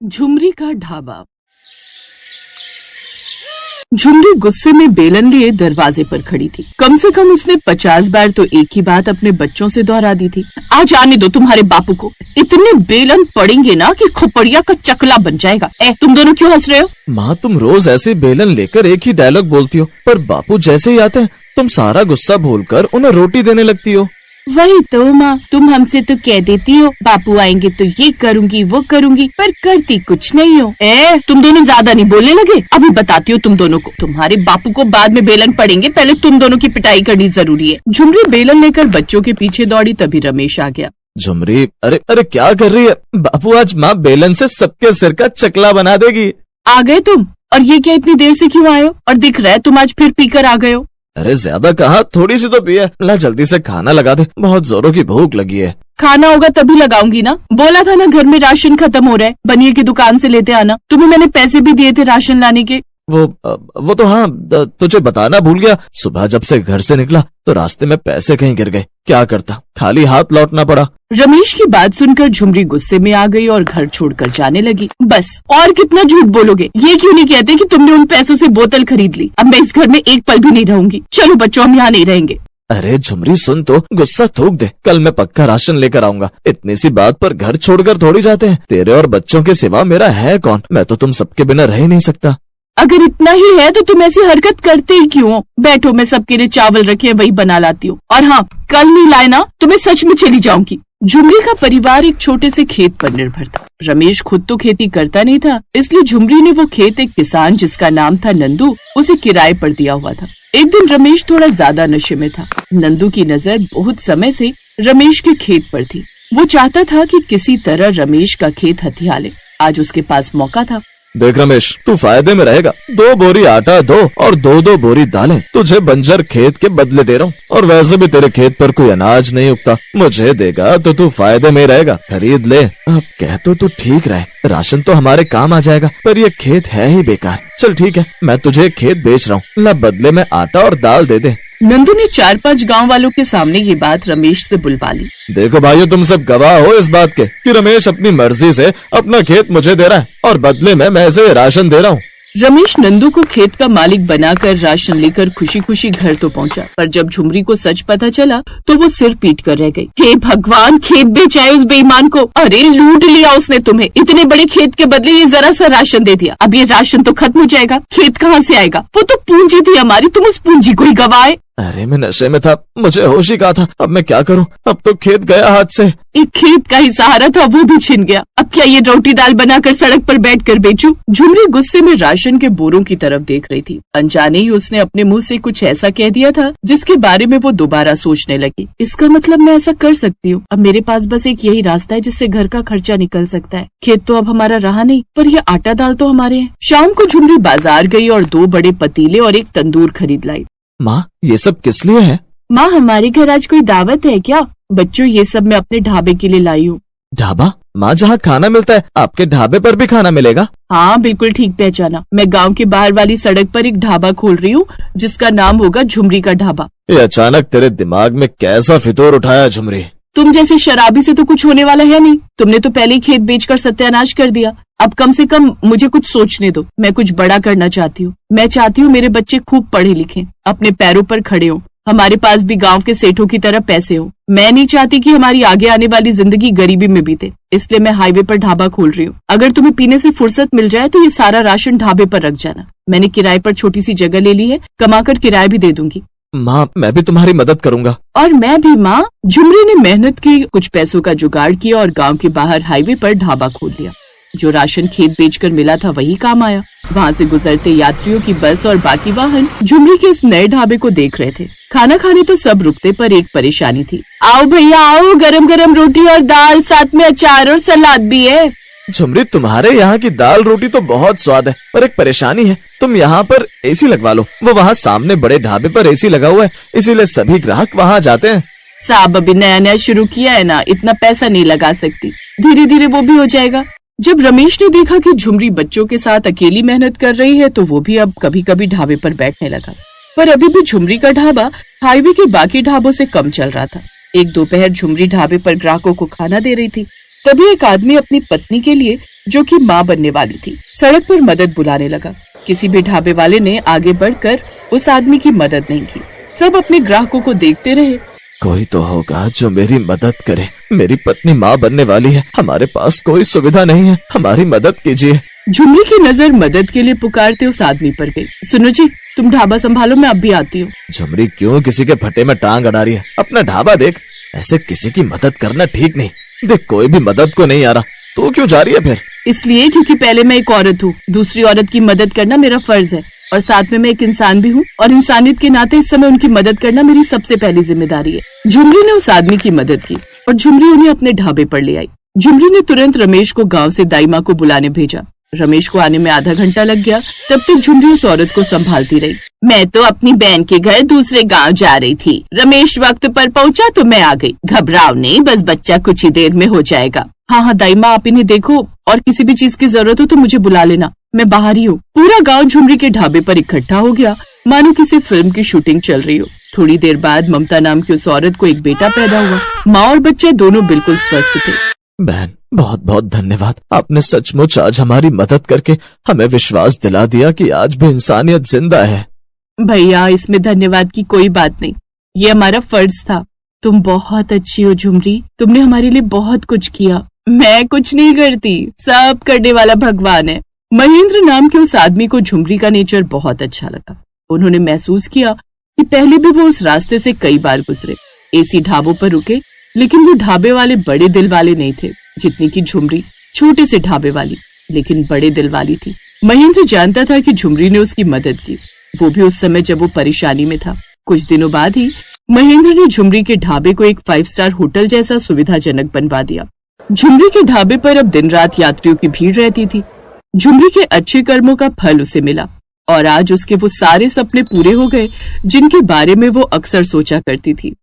झुमरी का ढाबा। झुमरी गुस्से में बेलन लिए दरवाजे पर खड़ी थी। कम से कम उसने 50 बार तो एक ही बात अपने बच्चों से दोहरा दी थी। आज आने दो तुम्हारे बापू को, इतने बेलन पड़ेंगे ना कि खोपड़िया का चकला बन जाएगा। तुम दोनों क्यों हंस रहे हो? माँ, तुम रोज ऐसे बेलन लेकर एक ही डायलॉग बोलती हो, पर बापू जैसे ही आते हैं तुम सारा गुस्सा भूलकर उन्हें रोटी देने लगती हो। वही तो माँ, तुम हमसे तो कह देती हो बापू आएंगे तो ये करूंगी वो करूंगी, पर करती कुछ नहीं हो। तुम दोनों ज्यादा नहीं बोलने लगे? अभी बताती हूँ तुम दोनों को। तुम्हारे बापू को बाद में बेलन पड़ेंगे, पहले तुम दोनों की पिटाई करनी जरूरी है। झुमरी बेलन लेकर बच्चों के पीछे दौड़ी, तभी रमेश आ गया। झुमरी, अरे क्या कर रही है? बापू आज माँ बेलन से सबके सिर का चकला बना देगी। आ गए तुम? और ये क्या इतनी देर से क्यों आए हो? और दिख रहा है तुम आज फिर पीकर आ गए हो। अरे ज्यादा कहा, थोड़ी सी तो पी है। ला जल्दी से खाना लगा दे, बहुत जोरों की भूख लगी है। खाना होगा तभी लगाऊंगी ना। बोला था ना घर में राशन खत्म हो रहा है, बनिए की दुकान से लेते आना। तुम्हें मैंने पैसे भी दिए थे राशन लाने के। वो तो हाँ, तुझे बताना भूल गया। सुबह जब से घर से निकला तो रास्ते में पैसे कहीं गिर गए, क्या करता, खाली हाथ लौटना पड़ा। रमेश की बात सुनकर झुमरी गुस्से में आ गई और घर छोड़कर जाने लगी। बस और कितना झूठ बोलोगे? ये क्यों नहीं कहते कि तुमने उन पैसों से बोतल खरीद ली? अब मैं इस घर में एक पल भी नहीं रहूंगी। चलो बच्चों, हम यहाँ नहीं रहेंगे। अरे झुमरी सुन तो, गुस्सा थूक दे, कल मैं पक्का राशन लेकर आऊंगा। इतनी सी बात पर घर छोड़कर थोड़ी जाते हैं। तेरे और बच्चों के सिवा मेरा है कौन? मैं तो तुम सबके बिना रह ही नहीं सकता। अगर इतना ही है तो तुम ऐसी हरकत करते ही क्यों हो? बैठो, मैं सबके लिए चावल रखे वही बना लाती हूँ। और हाँ, कल नहीं लाए ना तो मैं सच में चली जाऊंगी। झुमरी का परिवार एक छोटे से खेत पर निर्भर था। रमेश खुद तो खेती करता नहीं था, इसलिए झुमरी ने वो खेत एक किसान जिसका नाम था नंदू, उसे किराए पर दिया हुआ था। एक दिन रमेश थोड़ा ज्यादा नशे में था। नंदू की नजर बहुत समय से रमेश के खेत पर थी। वो चाहता था कि किसी तरह रमेश का खेत हथिया ले। आज उसके पास मौका था। देख रमेश, तू फायदे में रहेगा। 2 बोरी आटा दो और 2-2 बोरी दालें तुझे बंजर खेत के बदले दे रहा हूँ। और वैसे भी तेरे खेत पर कोई अनाज नहीं उगता, मुझे देगा तो तू फायदे में रहेगा। खरीद ले। अब कह तो तू ठीक रहे, राशन तो हमारे काम आ जाएगा, पर ये खेत है ही बेकार। चल ठीक है, मैं तुझे खेत बेच रहा हूँ, ला बदले में आटा और दाल दे दे। नंदू ने 4-5 गांव वालों के सामने ये बात रमेश से बुलवा ली। देखो भाइयों, तुम सब गवाह हो इस बात के कि रमेश अपनी मर्जी से अपना खेत मुझे दे रहा है और बदले में मैं इसे राशन दे रहा हूँ। रमेश नंदू को खेत का मालिक बनाकर राशन लेकर खुशी खुशी घर तो पहुंचा, पर जब झुमरी को सच पता चला तो वो सिर पीट कर रह गई। हे भगवान, खेत बेचाए उस बेईमान को। अरे लूट लिया उसने तुम्हें। इतने बड़े खेत के बदले ये जरा सा राशन दे दिया। अब ये राशन तो खत्म हो जाएगा, खेत कहाँ से आएगा? वो तो पूंजी थी हमारी, तुम उस पूंजी को ही गवाए। अरे मैं नशे में था, मुझे होश ही कहा था। अब मैं क्या करूं? अब तो खेत गया हाथ से। एक खेत का ही सहारा था, वो भी छिन गया। अब क्या ये रोटी दाल बनाकर सड़क पर बैठकर बेचूं? झुमरी गुस्से में राशन के बोरों की तरफ देख रही थी। अनजाने ही उसने अपने मुंह से कुछ ऐसा कह दिया था जिसके बारे में वो दोबारा सोचने लगी। इसका मतलब मैं ऐसा कर सकती हूँ। अब मेरे पास बस एक यही रास्ता है जिससे घर का खर्चा निकल सकता है। खेत तो अब हमारा रहा नहीं, पर ये आटा दाल तो हमारे हैं। शाम को झुमरी बाजार गई और 2 बड़े पतीले और एक तंदूर खरीद लाई। माँ, ये सब किस लिए है? माँ, हमारे घर आज कोई दावत है क्या? बच्चों, ये सब मैं अपने ढाबे के लिए लाई हूँ। ढाबा? माँ, जहाँ खाना मिलता है आपके ढाबे पर भी खाना मिलेगा? हाँ बिल्कुल ठीक पहचाना। मैं गांव के बाहर वाली सड़क पर एक ढाबा खोल रही हूँ जिसका नाम होगा झुमरी का ढाबा। ये अचानक तेरे दिमाग में कैसा फितूर उठाया झुमरी? तुम जैसे शराबी से तो कुछ होने वाला है नहीं। तुमने तो पहले ही खेत बेचकर सत्यानाश कर दिया। अब कम से कम मुझे कुछ सोचने दो। मैं कुछ बड़ा करना चाहती हूँ। मैं चाहती हूँ मेरे बच्चे खूब पढ़े लिखे, अपने पैरों पर खड़े हो, हमारे पास भी गांव के सेठों की तरह पैसे हो। मैं नहीं चाहती कि हमारी आगे आने वाली जिंदगी गरीबी में बीते, इसलिए मैं हाईवे पर ढाबा खोल रही हूँ। अगर तुम्हें पीने से फुर्सत मिल जाए तो ये सारा राशन ढाबे पर रख जाना। मैंने किराए पर छोटी सी जगह ले ली है, कमाकर किराया भी दे दूंगी। माँ, मैं भी तुम्हारी मदद करूँगा। और मैं भी माँ। झुमरी ने मेहनत की, कुछ पैसों का जुगाड़ किया और गाँव के बाहर हाईवे पर ढाबा खोल दिया। जो राशन खेत बेचकर मिला था वही काम आया। वहाँ से गुजरते यात्रियों की बस और बाकी वाहन झुमरी के इस नए ढाबे को देख रहे थे। खाना खाने तो सब रुकते, पर एक परेशानी थी। आओ भैया आओ, गरम गरम रोटी और दाल, साथ में अचार और सलाद भी है। झुमरी, तुम्हारे यहाँ की दाल रोटी तो बहुत स्वाद है, पर एक परेशानी है। तुम यहाँ पर एसी लगवा लो। वो वहाँ सामने बड़े ढाबे पर एसी लगा हुआ है, इसीलिए सभी ग्राहक वहाँ जाते हैं। साहब, अभी नया नया शुरू किया है ना, इतना पैसा नहीं लगा सकती। धीरे धीरे वो भी हो जाएगा। जब रमेश ने देखा कि झुमरी बच्चों के साथ अकेली मेहनत कर रही है तो वो भी अब कभी कभी ढाबे पर बैठने लगा। पर अभी भी झुमरी का ढाबा हाईवे के बाकी ढाबों से कम चल रहा था। एक दोपहर झुमरी ढाबे पर ग्राहकों को खाना दे रही थी। तभी एक आदमी अपनी पत्नी के लिए जो कि माँ बनने वाली थी, सड़क पर मदद बुलाने लगा। किसी भी ढाबे वाले ने आगे बढ़कर उस आदमी की मदद नहीं की। सब अपने ग्राहकों को देखते रहे। कोई तो होगा जो मेरी मदद करे। मेरी पत्नी माँ बनने वाली है, हमारे पास कोई सुविधा नहीं है, हमारी मदद कीजिए। झुमरी की नजर मदद के लिए पुकारते उस आदमी पर गई। सुनो जी, तुम ढाबा संभालो, मैं अब भी आती हूँ। झुमरी क्यों किसी के फटे में टांग अड़ा रही है? अपना ढाबा देख। ऐसे किसी की मदद करना ठीक नहीं। देख, कोई भी मदद को नहीं आ रहा, तो क्यों जा रही है फिर? इसलिए क्योंकि पहले मैं एक औरत हूँ, दूसरी औरत की मदद करना मेरा फर्ज है, और साथ में मैं एक इंसान भी हूँ, और इंसानियत के नाते इस समय उनकी मदद करना मेरी सबसे पहली जिम्मेदारी है। झुमरी ने उस आदमी की मदद की और झुमरी उन्हें अपने ढाबे पर ले आई। झुमरी ने तुरंत रमेश को गाँव से दाई माँ को बुलाने भेजा। रमेश को आने में आधा घंटा लग गया। तब तक झुमरी उस औरत को संभालती रही। मैं तो अपनी बहन के घर दूसरे गांव जा रही थी। रमेश वक्त पर पहुंचा तो मैं आ गई। घबराओ नहीं, बस बच्चा कुछ ही देर में हो जाएगा। हाँ, दाई माँ, आप इन्हें देखो, और किसी भी चीज की जरूरत हो तो मुझे बुला लेना, मैं बाहर ही हूँ। पूरा गाँव झुमरी के ढाबे पर इकट्ठा हो गया, मानो किसी फिल्म की शूटिंग चल रही हो। थोड़ी देर बाद ममता नाम की उस औरत को एक बेटा पैदा हुआ। माँ और बच्चा दोनों बिल्कुल स्वस्थ थे। बहन, बहुत बहुत धन्यवाद। आपने सचमुच आज हमारी मदद करके हमें विश्वास दिला दिया कि आज भी इंसानियत जिंदा है। भैया, इसमें धन्यवाद की कोई बात नहीं, ये हमारा फर्ज था। तुम बहुत अच्छी हो झुमरी, तुमने हमारे लिए बहुत कुछ किया। मैं कुछ नहीं करती, सब करने वाला भगवान है। महेंद्र नाम के उस आदमी को झुमरी का नेचर बहुत अच्छा लगा। उन्होंने महसूस किया कि पहले भी वो उस रास्ते से कई बार गुजरे, एसी ढाबों पर रुके, लेकिन वो ढाबे वाले बड़े दिल वाले नहीं थे जितनी की झुमरी छोटे से ढाबे वाली, लेकिन बड़े दिल वाली थी। महेंद्र जानता था कि झुमरी ने उसकी मदद की, वो भी उस समय जब वो परेशानी में था। कुछ दिनों बाद ही महेंद्र ने झुमरी के ढाबे को एक 5 स्टार होटल जैसा सुविधाजनक बनवा दिया। झुमरी के ढाबे पर अब दिन रात यात्रियों की भीड़ रहती थी। झुमरी के अच्छे कर्मों का फल उसे मिला और आज उसके वो सारे सपने पूरे हो गए जिनके बारे में वो अक्सर सोचा करती थी।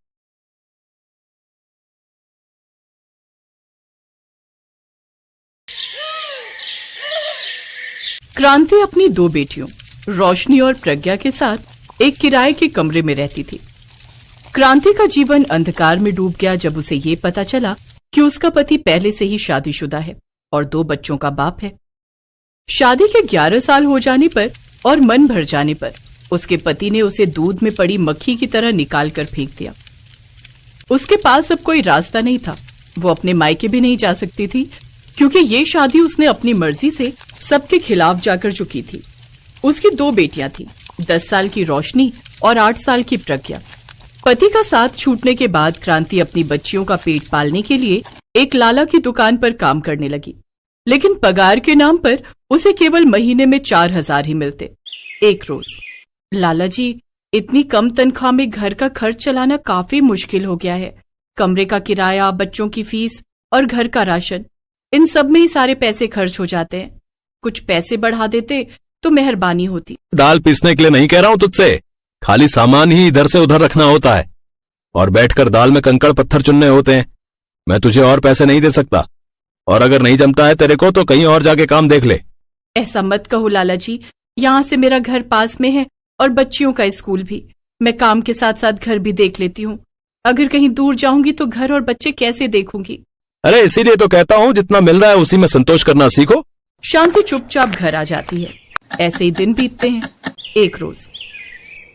क्रांति अपनी 2 बेटियों रोशनी और प्रज्ञा के साथ एक किराए के कमरे में रहती थी। क्रांति का जीवन अंधकार में डूब गया जब उसे ये पता चला कि उसका पति पहले से ही शादीशुदा है और 2 बच्चों का बाप है। शादी के 11 साल हो जाने पर और मन भर जाने पर उसके पति ने उसे दूध में पड़ी मक्खी की तरह निकाल कर फेंक दिया। उसके पास अब कोई रास्ता नहीं था, वो अपने मायके भी नहीं जा सकती थी क्योंकि ये शादी उसने अपनी मर्जी से सबके खिलाफ जाकर जो की थी। उसकी 2 बेटियां थी, 10 साल की रोशनी और 8 साल की प्रज्ञा। पति का साथ छूटने के बाद क्रांति अपनी बच्चियों का पेट पालने के लिए एक लाला की दुकान पर काम करने लगी, लेकिन पगार के नाम पर उसे केवल महीने में 4000 ही मिलते। एक रोज, लाला जी, इतनी कम तनख्वाह में घर का खर्च चलाना काफी मुश्किल हो गया है। कमरे का किराया, बच्चों की फीस और घर का राशन, इन सब में ही सारे पैसे खर्च हो जाते हैं। कुछ पैसे बढ़ा देते तो मेहरबानी होती। दाल पीसने के लिए नहीं कह रहा हूँ तुझसे, खाली सामान ही इधर से उधर रखना होता है और बैठकर दाल में कंकड़ पत्थर चुनने होते हैं। मैं तुझे और पैसे नहीं दे सकता, और अगर नहीं जमता है तेरे को तो कहीं और जाके काम देख ले। ऐसा मत कहो लाला जी, यहाँ से मेरा घर पास में है और बच्चियों का स्कूल भी। मैं काम के साथ साथ घर भी देख लेती हूँ। अगर कहीं दूर जाऊंगी तो घर और बच्चे कैसे देखूंगी? अरे इसीलिए तो कहता हूँ जितना मिल रहा है उसी में संतोष करना सीखो। शांति चुपचाप घर आ जाती है। ऐसे ही दिन बीतते हैं। एक रोज,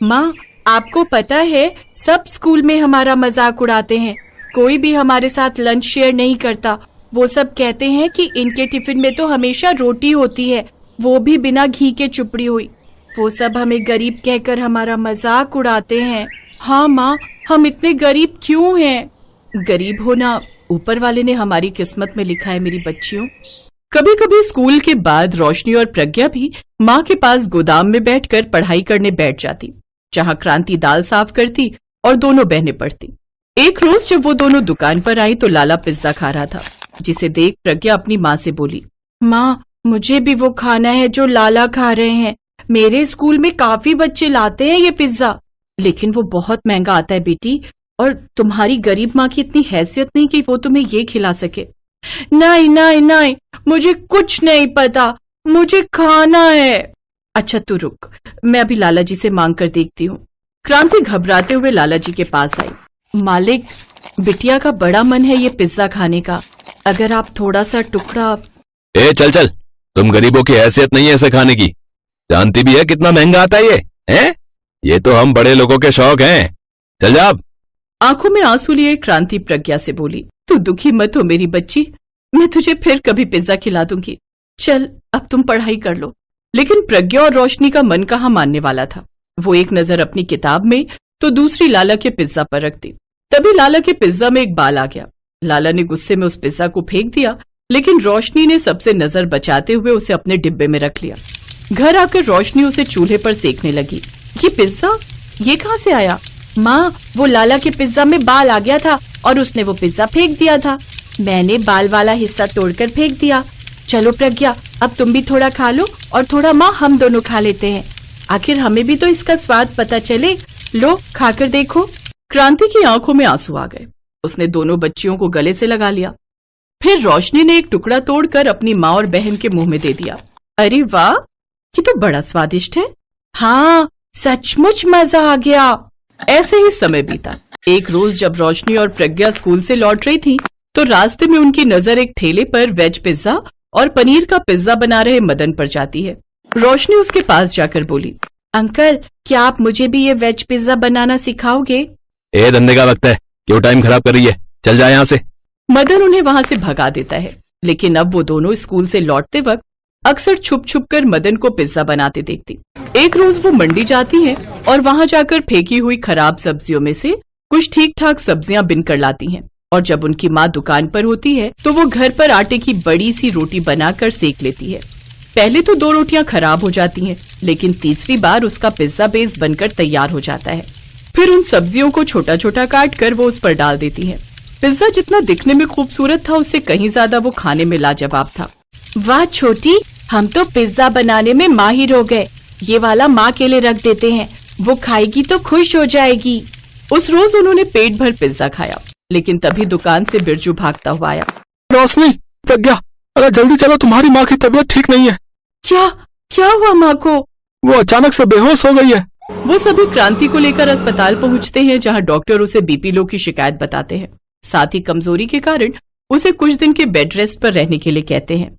माँ, आपको पता है सब स्कूल में हमारा मजाक उड़ाते हैं, कोई भी हमारे साथ लंच शेयर नहीं करता। वो सब कहते हैं कि इनके टिफिन में तो हमेशा रोटी होती है, वो भी बिना घी के चुपड़ी हुई। वो सब हमें गरीब कहकर हमारा मजाक उड़ाते हैं। हाँ माँ, हम इतने गरीब क्यों हैं? गरीब होना ऊपर वाले ने हमारी किस्मत में लिखा है मेरी बच्चियों। कभी कभी स्कूल के बाद रोशनी और प्रज्ञा भी माँ के पास गोदाम में बैठकर पढ़ाई करने बैठ जाती, जहाँ क्रांति दाल साफ करती और दोनों बहनें पढ़ती। एक रोज जब वो दोनों दुकान पर आई तो लाला पिज्जा खा रहा था, जिसे देख प्रज्ञा अपनी माँ से बोली, माँ, मुझे भी वो खाना है जो लाला खा रहे हैं। मेरे स्कूल में काफी बच्चे लाते हैं ये पिज्जा, लेकिन वो बहुत महंगा आता है बेटी, और तुम्हारी गरीब माँ की इतनी हैसियत नहीं कि वो तुम्हें ये खिला सके। नहीं नहीं नहीं, मुझे कुछ नहीं पता, मुझे खाना है। अच्छा तू रुक, मैं अभी लाला जी से मांग कर देखती हूँ। क्रांति घबराते हुए लाला जी के पास आई। मालिक, बिटिया का बड़ा मन है ये पिज्जा खाने का, अगर आप थोड़ा सा टुकड़ा। ए चल चल, तुम गरीबों की हैसियत नहीं है इसे खाने की। जानती भी है कितना महंगा आता है ये, हैं? ये तो हम बड़े लोगों के शौक हैं। चल जा अब। आंखों में आंसू लिए क्रांति प्रज्ञा से बोली, तू दुखी मत हो मेरी बच्ची, मैं तुझे फिर कभी पिज्जा खिला दूंगी। चल अब तुम पढ़ाई कर लो। लेकिन प्रज्ञा और रोशनी का मन कहाँ मानने वाला था। वो एक नजर अपनी किताब में तो दूसरी लाला के पिज्जा पर रखती। तभी लाला के पिज्जा में एक बाल आ गया। लाला ने गुस्से में उस पिज्जा को फेंक दिया, लेकिन रोशनी ने सबसे नजर बचाते हुए उसे अपने डिब्बे में रख लिया। घर आकर रोशनी उसे चूल्हे पर सेकने लगी। ये पिज्जा ये कहाँ से आया? माँ, वो लाला के पिज्जा में बाल आ गया था और उसने वो पिज्जा फेंक दिया था। मैंने बाल वाला हिस्सा तोड़कर फेंक दिया। चलो प्रज्ञा, अब तुम भी थोड़ा खा लो और थोड़ा माँ हम दोनों खा लेते हैं। आखिर हमें भी तो इसका स्वाद पता चले। लो खाकर देखो। क्रांति की आंखों में आंसू आ गए। उसने दोनों बच्चियों को गले से लगा लिया। फिर रोशनी ने एक टुकड़ा तोड़कर अपनी माँ और बहन के मुंह में दे दिया। अरे वाह, ये तो बड़ा स्वादिष्ट है। हाँ, सचमुच मजा आ गया। ऐसे ही समय बीता। एक रोज जब रोशनी और प्रज्ञा स्कूल से लौट रही थी, तो रास्ते में उनकी नजर एक ठेले पर वेज पिज्जा और पनीर का पिज्जा बना रहे मदन पर जाती है। रोशनी उसके पास जाकर बोली, अंकल, क्या आप मुझे भी ये वेज पिज्जा बनाना सिखाओगे? ए धंधे का वक्त है, क्यों टाइम खराब कर रही है? चल जा यहाँ से। मदन उन्हें वहां से भगा देता है। लेकिन अब वो दोनों स्कूल से लौटते वक्त अक्सर छुप छुप कर मदन को पिज्जा बनाते देखती। एक रोज वो मंडी जाती हैं और वहां जाकर फेंकी हुई खराब सब्जियों में से कुछ ठीक ठाक सब्जियां बिन कर लाती हैं। और जब उनकी माँ दुकान पर होती है तो वो घर पर आटे की बड़ी सी रोटी बनाकर सेक लेती है। पहले तो 2 रोटियां खराब हो जाती हैं, लेकिन तीसरी बार उसका पिज्जा बेस बनकर तैयार हो जाता है। फिर उन सब्जियों को छोटा छोटा काट कर वो उस पर डाल देती है। पिज्जा जितना दिखने में खूबसूरत था, उससे कहीं ज्यादा वो खाने में लाजवाब था। वाह छोटी, हम तो पिज्जा बनाने में माहिर हो गए। ये वाला माँ के लिए रख देते हैं, वो खाएगी तो खुश हो जाएगी। उस रोज उन्होंने पेट भर पिज्जा खाया। लेकिन तभी दुकान से बिरजू भागता हुआ आया। रोशनी, प्रज्ञा, अरे जल्दी चलो, तुम्हारी माँ की तबीयत ठीक नहीं है। क्या हुआ माँ को? वो अचानक से बेहोश हो गई है। वो सभी क्रांति को लेकर अस्पताल पहुंचते हैं, जहां डॉक्टर उसे बीपी लो की शिकायत बताते हैं। साथ ही कमजोरी के कारण उसे कुछ दिन के बेड रेस्ट पर रहने के लिए कहते हैं।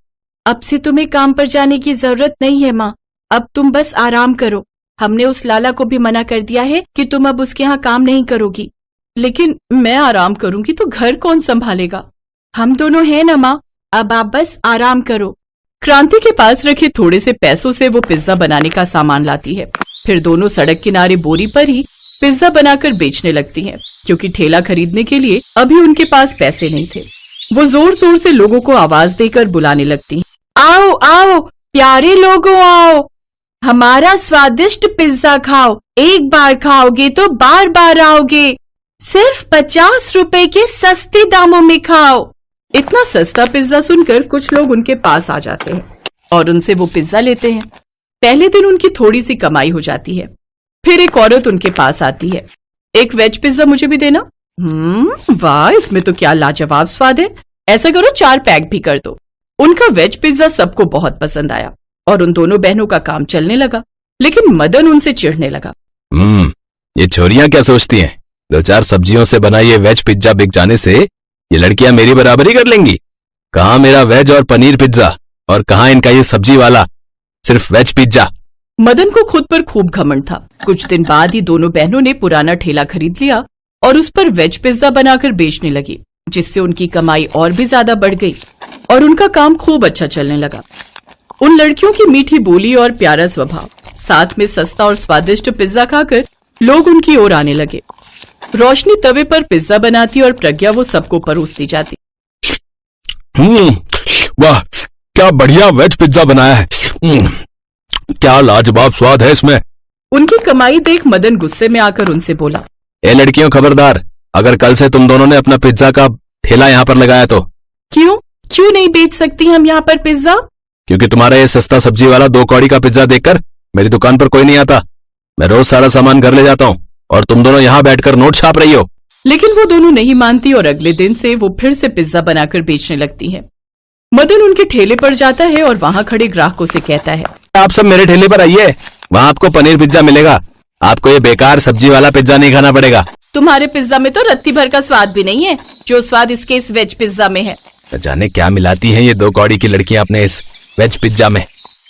अब से तुम्हें काम पर जाने की जरूरत नहीं है माँ, अब तुम बस आराम करो। हमने उस लाला को भी मना कर दिया है कि तुम अब उसके यहाँ काम नहीं करोगी। लेकिन मैं आराम करूंगी तो घर कौन संभालेगा? हम दोनों हैं ना माँ, अब आप बस आराम करो। क्रांति के पास रखे थोड़े से पैसों से वो पिज्जा बनाने का सामान लाती है। फिर दोनों सड़क किनारे बोरी पर ही पिज्जा बनाकर बेचने लगती हैं, क्योंकि ठेला खरीदने के लिए अभी उनके पास पैसे नहीं थे। वो जोर जोर से लोगों को आवाज देकर बुलाने लगती। आओ आओ प्यारे लोगों, आओ हमारा स्वादिष्ट पिज्जा खाओ। एक बार खाओगे तो बार बार आओगे। सिर्फ 50 रुपए के सस्ते दामों में खाओ। इतना सस्ता पिज्जा सुनकर कुछ लोग उनके पास आ जाते हैं और उनसे वो पिज्जा लेते हैं। पहले दिन उनकी थोड़ी सी कमाई हो जाती है। फिर एक औरत उनके पास आती है, एक वेज पिज्जा मुझे भी देना। वाह, इसमें तो क्या लाजवाब स्वाद है। ऐसा करो 4 पैक भी कर दो। उनका वेज पिज्जा सबको बहुत पसंद आया और उन दोनों बहनों का काम चलने लगा। लेकिन मदन उनसे चिढ़ने लगा। ये छोरियां क्या सोचती हैं? 2-4 सब्जियों से बना ये वेज पिज्जा बिक जाने से ये लड़कियां मेरी बराबरी कर लेंगी। कहाँ मेरा वेज और पनीर पिज्जा, और कहाँ इनका ये सब्जी वाला सिर्फ वेज पिज्जा। मदन को खुद पर खूब घमंड था। कुछ दिन बाद ही दोनों बहनों ने पुराना ठेला खरीद लिया और उस पर वेज पिज्जा बनाकर बेचने लगी, जिससे उनकी कमाई और भी ज्यादा बढ़ गई और उनका काम खूब अच्छा चलने लगा। उन लड़कियों की मीठी बोली और प्यारा स्वभाव, साथ में सस्ता और स्वादिष्ट पिज्जा खाकर लोग उनकी ओर आने लगे। रोशनी तवे पर पिज्जा बनाती और प्रज्ञा वो सबको परोसती जाती। वाह, क्या बढ़िया वेज पिज्जा बनाया है। क्या लाजवाब स्वाद है इसमें। उनकी कमाई देख मदन गुस्से में आकर उनसे बोला, ए लड़कियों, खबरदार, अगर कल से तुम दोनों ने अपना पिज्जा का ठेला यहाँ पर लगाया तो। क्यों नहीं बेच सकती हम यहाँ पर पिज्जा? क्योंकि तुम्हारा ये सस्ता सब्जी वाला 2 कौड़ी का पिज्जा देखकर मेरी दुकान पर कोई नहीं आता। मैं रोज सारा सामान घर ले जाता हूँ और तुम दोनों यहाँ बैठकर नोट छाप रही हो। लेकिन वो दोनों नहीं मानती और अगले दिन से वो फिर से पिज्जा बनाकर बेचने लगती है। मदन उनके ठेले पर जाता है और वहाँ खड़े ग्राहकों से कहता है, आप सब मेरे ठेले पर आइए, वहाँ आपको पनीर पिज्जा मिलेगा। आपको ये बेकार सब्जी वाला पिज्जा नहीं खाना पड़ेगा। तुम्हारे पिज्जा में तो रत्ती भर का स्वाद भी नहीं है, जो स्वाद इसके इस वेज पिज्जा में है। न जाने क्या मिलाती हैं ये दो कौड़ी की लड़कियां अपने इस वेज पिज्जा में।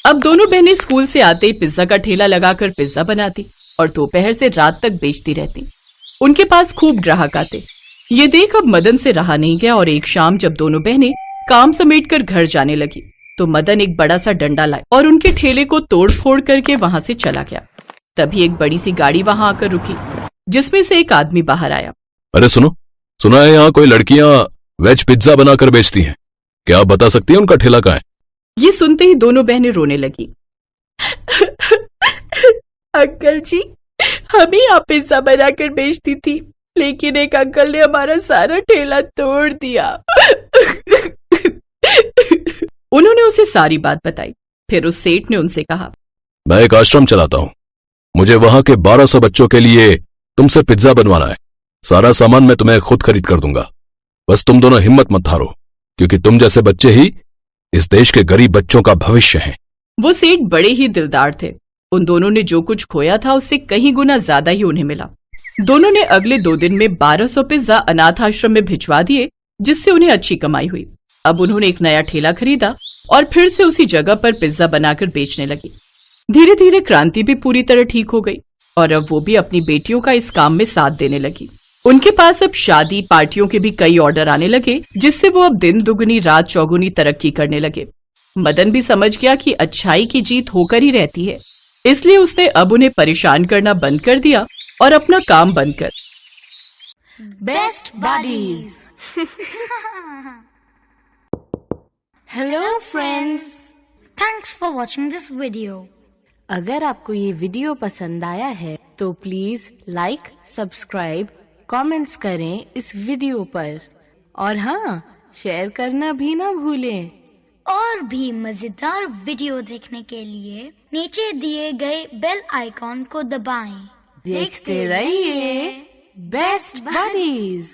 अब दोनों बहनें स्कूल से आते ही पिज्जा का ठेला लगाकर पिज्जा बनाती और दोपहर से रात तक बेचती रहती। उनके पास खूब ग्राहक आते। ये देख अब मदन से रहा नहीं गया और एक शाम जब दोनों बहनें काम समेटकर घर जाने लगी तो मदन एक बड़ा सा डंडा लाए और उनके ठेले को तोड़ फोड़ करके वहां से चला गया। तभी एक बड़ी सी गाड़ी वहां आकर रुकी जिसमें से एक आदमी बाहर आया। अरे सुनो, सुना है यहाँ कोई लड़कियां वेज पिज्जा बनाकर बेचती हैं, क्या आप बता सकती हैं उनका ठेला कहाँ है? ये सुनते ही दोनों बहनें रोने लगी। अंकल जी, हम ही यहाँ पिज्जा बनाकर बेचती थी, लेकिन एक अंकल ने हमारा सारा ठेला तोड़ दिया। उन्होंने उसे सारी बात बताई। फिर उस सेठ ने उनसे कहा, मैं एक आश्रम चलाता हूँ, मुझे वहां के 1200 बच्चों के लिए तुमसे पिज्जा बनवाना है। सारा सामान मैं तुम्हें खुद खरीद कर दूंगा, बस तुम दोनों हिम्मत मत हारो, क्योंकि तुम जैसे बच्चे ही इस देश के गरीब बच्चों का भविष्य हैं। वो सेठ बड़े ही दिलदार थे। उन दोनों ने जो कुछ खोया था उससे कहीं गुना ज्यादा ही उन्हें मिला। दोनों ने अगले 2 दिन में 1200 पिज्जा अनाथ आश्रम में भिजवा दिए, जिससे उन्हें अच्छी कमाई हुई। अब उन्होंने एक नया ठेला खरीदा और फिर से उसी जगह पर पिज्जा बनाकर बेचने लगी। धीरे धीरे क्रांति भी पूरी तरह ठीक हो गई और अब वो भी अपनी बेटियों का इस काम में साथ देने लगी। उनके पास अब शादी पार्टियों के भी कई ऑर्डर आने लगे, जिससे वो अब दिन दुगनी रात चौगुनी तरक्की करने लगे। मदन भी समझ गया कि अच्छाई की जीत होकर ही रहती है, इसलिए उसने अब उन्हें परेशान करना बंद कर दिया और अपना काम बंद कर best buddies. Hello friends, thanks for watching this video. अगर आपको ये वीडियो पसंद आया है तो प्लीज लाइक, सब्सक्राइब, कमेंट्स करें इस वीडियो पर और हाँ, शेयर करना भी ना भूलें। और भी मजेदार वीडियो देखने के लिए नीचे दिए गए बेल आइकॉन को दबाएं। देखते रहिए बेस्ट बडीज।